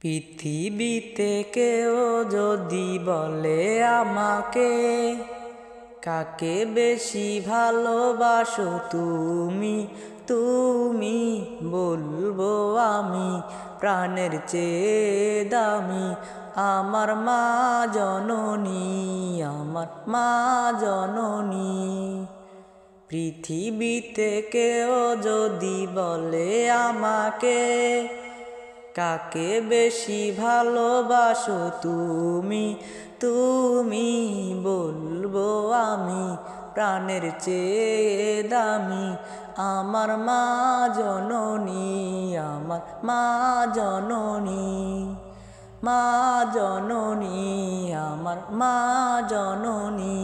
পৃথিবীতে কেউ যদি বলে আমাকে, কাকে বেশি ভালোবাসো তুমি, তুমি বলবো আমি প্রাণের চেয়ে দামি আমার মা জননী, আমার মা জননী। পৃথিবীতে কেউ যদি বলে আমাকে, কাকে বেশি ভালোবাসো তুমি, তুমি বলবো আমি প্রাণের চেয়ে দামি আমার মা জননী, আমার মা জননী, মা জননী, আমার মা জননী।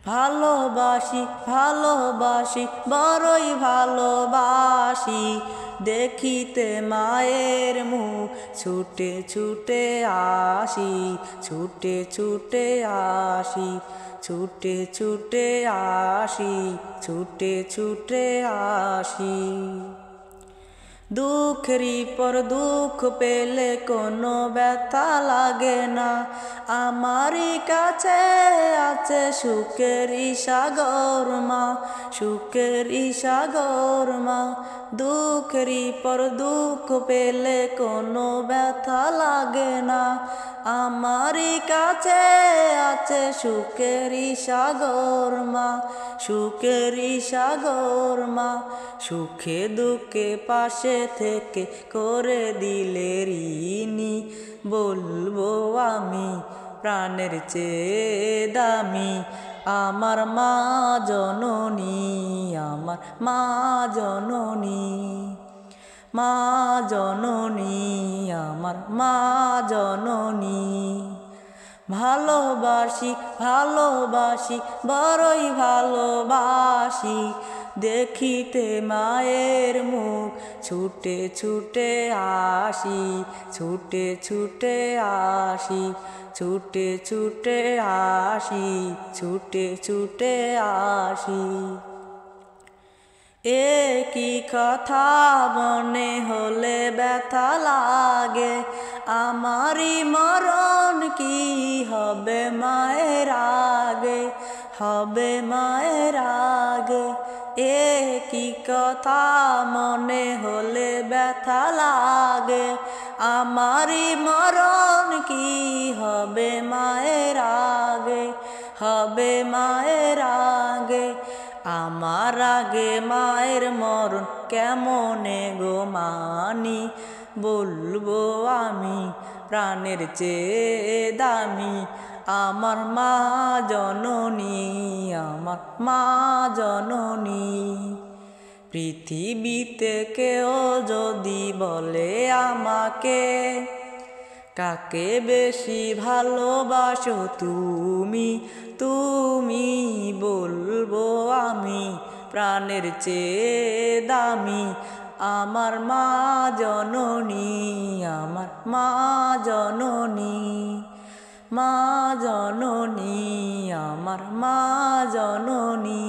ভালোবাসি ভালোবাসি বড়ই ভালোবাসি, দেখিতে মায়ের মুখ ছুটে ছুটে আসি, ছুটে ছুটে আসি, ছুটে ছুটে আসি, ছুটে ছুটে আসি। দুঃখেরই পর দুঃখ পেলে কোনো ব্যথা লাগে না, আমারই কাছে আছে সুখেরই সাগর মা, সুখেরই সাগর মা। দুঃখেরই পর দুঃখ পেলে কোনো ব্যথা লাগে না, আমারই কাছে আছে সুখেরই সাগর মা, সুখেরই সাগর মা। সুখে দুঃখে পাশে থেকে করে দিলে ঋণী, বলবো আমি প্রাণের চেয়ে দামি আমার মা জননী, আমার মা জননী, মা জননী, আমার মা জননী। ভালোবাসি ভালোবাসি বড়ই ভালোবাসি, দেখিতে মায়ের মুখ ছুটে ছুটে আসি, ছুটে ছুটে আসি, ছুটে ছুটে আসি, ছুটে ছুটে আসি। একই কথা মনে হলে ব্যথা লাগে, আমারই মরণ কি হবে মায়ের আগে, হবে মায়ের আগে। একই কথা মনে হলে ব্যথা লাগে, আমারই মরণ কি হবে মায়ের আগে, হবে মায়ের আগে। আমার আগে মায়ের মরণ কেমনে গো মানি, বলবো আমি প্রাণের চেয়ে দামি আমার মা জননী, আমার মা জননী। পৃথিবীতে কেউ যদি বলে আমাকে, কাকে বেশি ভালোবাসো তুমি, তুমি বলবো আমি প্রাণের চেয়ে দামি আমার মা জননী, আমার মা জননী, মা জননী, আমার মা জননী।